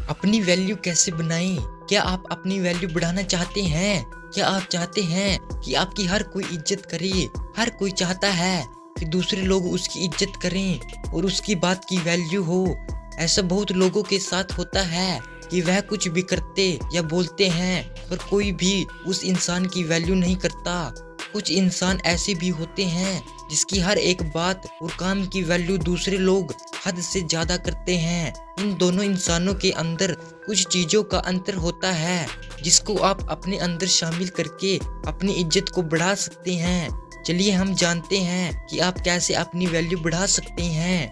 अपनी वैल्यू कैसे बनाएं? क्या आप अपनी वैल्यू बढ़ाना चाहते हैं? क्या आप चाहते हैं कि आपकी हर कोई इज्जत करे? हर कोई चाहता है कि दूसरे लोग उसकी इज्जत करें और उसकी बात की वैल्यू हो। ऐसा बहुत लोगों के साथ होता है कि वह कुछ भी करते या बोलते हैं पर कोई भी उस इंसान की वैल्यू नहीं करता। कुछ इंसान ऐसे भी होते हैं जिसकी हर एक बात और काम की वैल्यू दूसरे लोग हद से ज्यादा करते हैं। इन दोनों इंसानों के अंदर कुछ चीजों का अंतर होता है जिसको आप अपने अंदर शामिल करके अपनी इज्जत को बढ़ा सकते हैं। चलिए हम जानते हैं कि आप कैसे अपनी वैल्यू बढ़ा सकते हैं।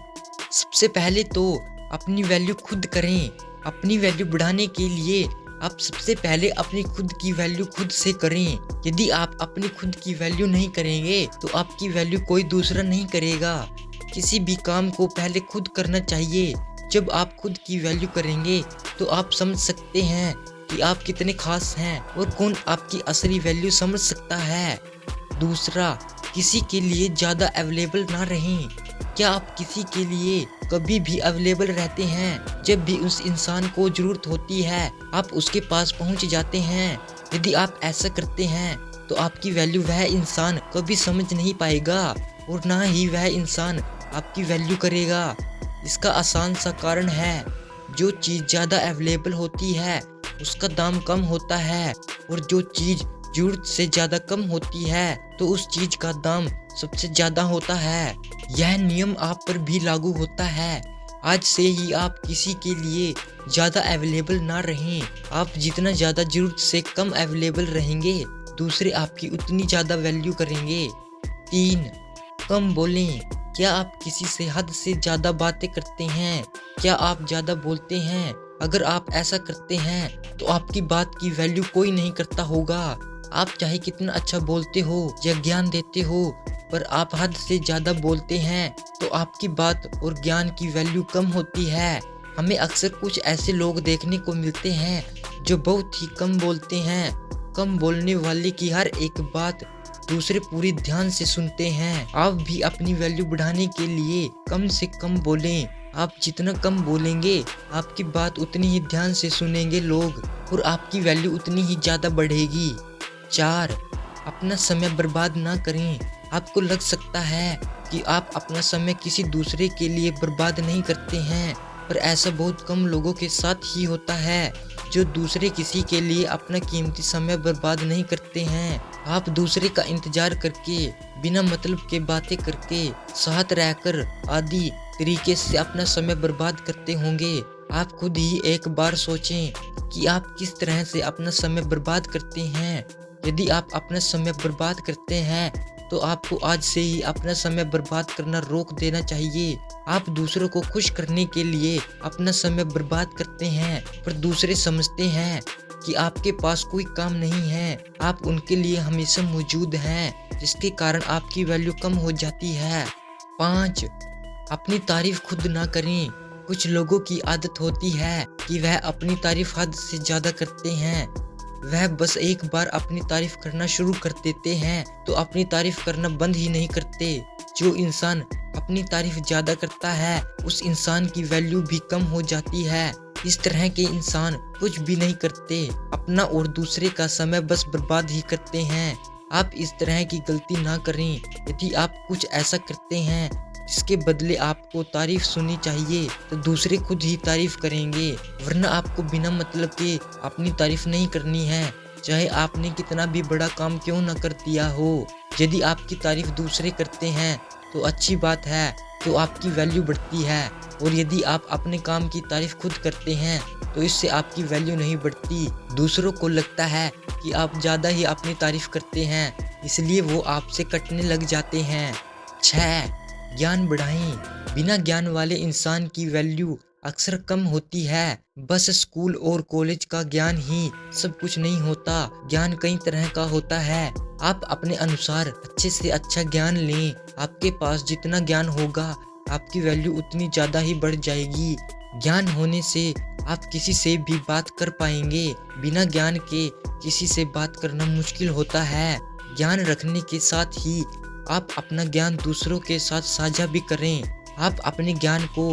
सबसे पहले तो अपनी वैल्यू खुद करें। अपनी वैल्यू बढ़ाने के लिए आप सबसे पहले अपनी खुद की वैल्यू खुद से करें। यदि आप अपनी खुद की वैल्यू नहीं करेंगे तो आपकी वैल्यू कोई दूसरा नहीं करेगा। किसी भी काम को पहले खुद करना चाहिए। जब आप खुद की वैल्यू करेंगे तो आप समझ सकते हैं कि आप कितने खास हैं और कौन आपकी असली वैल्यू समझ सकता है। दूसरा, किसी के लिए ज़्यादा अवेलेबल ना रहें। क्या आप किसी के लिए कभी भी अवेलेबल रहते हैं? जब भी उस इंसान को ज़रूरत होती है आप उसके पास पहुंच जाते हैं। यदि आप ऐसा करते हैं तो आपकी वैल्यू वह इंसान कभी समझ नहीं पाएगा और ना ही वह इंसान आपकी वैल्यू करेगा। इसका आसान सा कारण है, जो चीज़ ज़्यादा अवेलेबल होती है उसका दाम कम होता है और जो चीज़ ज़रूरत से ज़्यादा कम होती है तो उस चीज़ का दाम सबसे ज़्यादा होता है। यह नियम आप पर भी लागू होता है। आज से ही आप किसी के लिए ज़्यादा अवेलेबल ना रहें। आप जितना ज़्यादा ज़रूरत से कम अवेलेबल रहेंगे दूसरे आपकी उतनी ज़्यादा वैल्यू करेंगे। 3. कम बोलें। क्या आप किसी से हद से ज़्यादा बातें करते हैं? क्या आप ज़्यादा बोलते हैं? अगर आप ऐसा करते हैं तो आपकी बात की वैल्यू कोई नहीं करता होगा। आप चाहे कितना अच्छा बोलते हो या ज्ञान देते हो पर आप हद से ज़्यादा बोलते हैं तो आपकी बात और ज्ञान की वैल्यू कम होती है। हमें अक्सर कुछ ऐसे लोग देखने को मिलते हैं जो बहुत ही कम बोलते हैं। कम बोलने वाले की हर एक बात दूसरे पूरी ध्यान से सुनते हैं। आप भी अपनी वैल्यू बढ़ाने के लिए कम से कम बोलें। आप जितना कम बोलेंगे आपकी बात उतनी ही ध्यान से सुनेंगे लोग और आपकी वैल्यू उतनी ही ज़्यादा बढ़ेगी। 4. अपना समय बर्बाद ना करें। आपको लग सकता है कि आप अपना समय किसी दूसरे के लिए बर्बाद नहीं करते हैं पर ऐसा बहुत कम लोगों के साथ ही होता है जो दूसरे किसी के लिए अपना कीमती समय बर्बाद नहीं करते हैं। आप दूसरे का इंतजार करके, बिना मतलब के बातें करके, साथ रहकर आदि तरीके से अपना समय बर्बाद करते होंगे। आप खुद ही एक बार सोचें कि आप किस तरह से अपना समय बर्बाद करते हैं। यदि आप अपना समय बर्बाद करते हैं तो आपको आज से ही अपना समय बर्बाद करना रोक देना चाहिए। आप दूसरों को खुश करने के लिए अपना समय बर्बाद करते हैं पर दूसरे समझते हैं कि आपके पास कोई काम नहीं है। आप उनके लिए हमेशा मौजूद हैं जिसके कारण आपकी वैल्यू कम हो जाती है। 5. अपनी तारीफ खुद ना करें। कुछ लोगों की आदत होती है कि वह अपनी तारीफ हद से ज़्यादा करते हैं। वह बस एक बार अपनी तारीफ करना शुरू कर देते हैं तो अपनी तारीफ करना बंद ही नहीं करते। जो इंसान अपनी तारीफ ज़्यादा करता है उस इंसान की वैल्यू भी कम हो जाती है। इस तरह के इंसान कुछ भी नहीं करते, अपना और दूसरे का समय बस बर्बाद ही करते हैं। आप इस तरह की गलती ना करें। यदि आप कुछ ऐसा करते हैं जिसके बदले आपको तारीफ सुननी चाहिए तो दूसरे खुद ही तारीफ करेंगे, वरना आपको बिना मतलब के अपनी तारीफ नहीं करनी है, चाहे आपने कितना भी बड़ा काम क्यों न कर दिया हो। यदि आपकी तारीफ दूसरे करते हैं तो अच्छी बात है, तो आपकी वैल्यू बढ़ती है और यदि आप अपने काम की तारीफ खुद करते हैं तो इससे आपकी वैल्यू नहीं बढ़ती। दूसरों को लगता है कि आप ज़्यादा ही अपनी तारीफ करते हैं इसलिए वो आपसे कटने लग जाते हैं। 6. ज्ञान बढ़ाएं। बिना ज्ञान वाले इंसान की वैल्यू अक्सर कम होती है। बस स्कूल और कॉलेज का ज्ञान ही सब कुछ नहीं होता। ज्ञान कई तरह का होता है। आप अपने अनुसार अच्छे से अच्छा ज्ञान लें। आपके पास जितना ज्ञान होगा आपकी वैल्यू उतनी ज़्यादा ही बढ़ जाएगी। ज्ञान होने से आप किसी से भी बात कर पाएंगे। बिना ज्ञान के किसी से बात करना मुश्किल होता है। ज्ञान रखने के साथ ही आप अपना ज्ञान दूसरों के साथ साझा भी करें। आप अपने ज्ञान को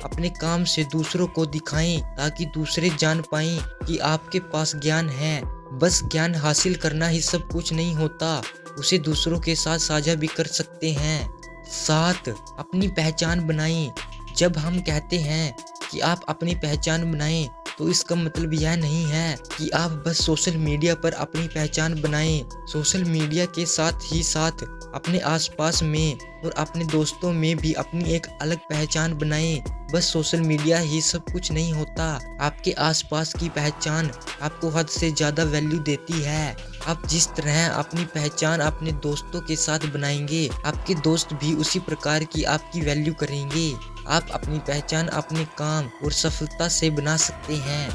अपने काम से दूसरों को दिखाएं ताकि दूसरे जान पाएं कि आपके पास ज्ञान है। बस ज्ञान हासिल करना ही सब कुछ नहीं होता, उसे दूसरों के साथ साझा भी कर सकते हैं। 7. अपनी पहचान बनाएं। जब हम कहते हैं कि आप अपनी पहचान बनाएं तो इसका मतलब यह नहीं है कि आप बस सोशल मीडिया पर अपनी पहचान बनाएं। सोशल मीडिया के साथ ही साथ अपने आसपास में और अपने दोस्तों में भी अपनी एक अलग पहचान बनाएं। बस सोशल मीडिया ही सब कुछ नहीं होता, आपके आसपास की पहचान आपको हद से ज़्यादा वैल्यू देती है। आप जिस तरह अपनी पहचान अपने दोस्तों के साथ बनाएंगे, आपके दोस्त भी उसी प्रकार की आपकी वैल्यू करेंगे। आप अपनी पहचान अपने काम और सफलता से बना सकते हैं।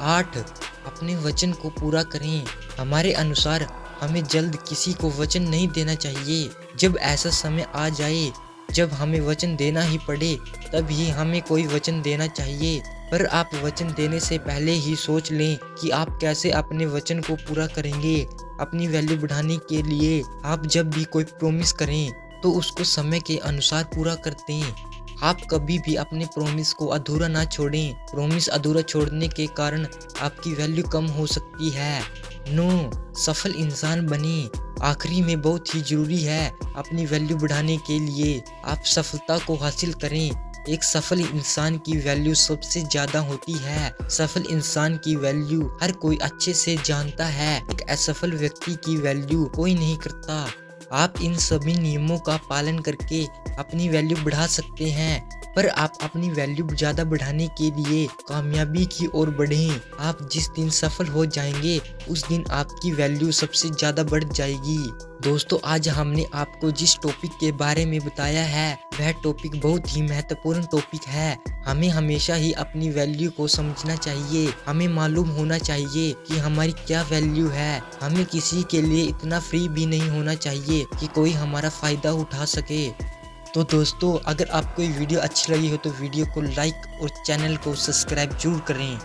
8. अपने वचन को पूरा करें। हमारे अनुसार हमें जल्द किसी को वचन नहीं देना चाहिए। जब ऐसा समय आ जाए जब हमें वचन देना ही पड़े तब ही हमें कोई वचन देना चाहिए। पर आप वचन देने से पहले ही सोच लें कि आप कैसे अपने वचन को पूरा करेंगे। अपनी वैल्यू बढ़ाने के लिए आप जब भी कोई प्रॉमिस करें तो उसको समय के अनुसार पूरा कर दें। आप कभी भी अपने प्रॉमिस को अधूरा ना छोड़ें। प्रॉमिस अधूरा छोड़ने के कारण आपकी वैल्यू कम हो सकती है। 9. सफल इंसान बने। आखिरी में बहुत ही जरूरी है अपनी वैल्यू बढ़ाने के लिए आप सफलता को हासिल करें। एक सफल इंसान की वैल्यू सबसे ज्यादा होती है। सफल इंसान की वैल्यू हर कोई अच्छे से जानता है। एक असफल व्यक्ति की वैल्यू कोई नहीं करता। आप इन सभी नियमों का पालन करके अपनी वैल्यू बढ़ा सकते हैं, पर आप अपनी वैल्यू ज़्यादा बढ़ाने के लिए कामयाबी की ओर बढ़ें। आप जिस दिन सफल हो जाएंगे उस दिन आपकी वैल्यू सबसे ज़्यादा बढ़ जाएगी। दोस्तों, आज हमने आपको जिस टॉपिक के बारे में बताया है वह टॉपिक बहुत ही महत्वपूर्ण टॉपिक है। हमें हमेशा ही अपनी वैल्यू को समझना चाहिए। हमें मालूम होना चाहिए कि हमारी क्या वैल्यू है। हमें किसी के लिए इतना फ्री भी नहीं होना चाहिए कि कोई हमारा फ़ायदा उठा सके। तो दोस्तों, अगर आपको ये वीडियो अच्छी लगी हो तो वीडियो को लाइक और चैनल को सब्सक्राइब जरूर करें।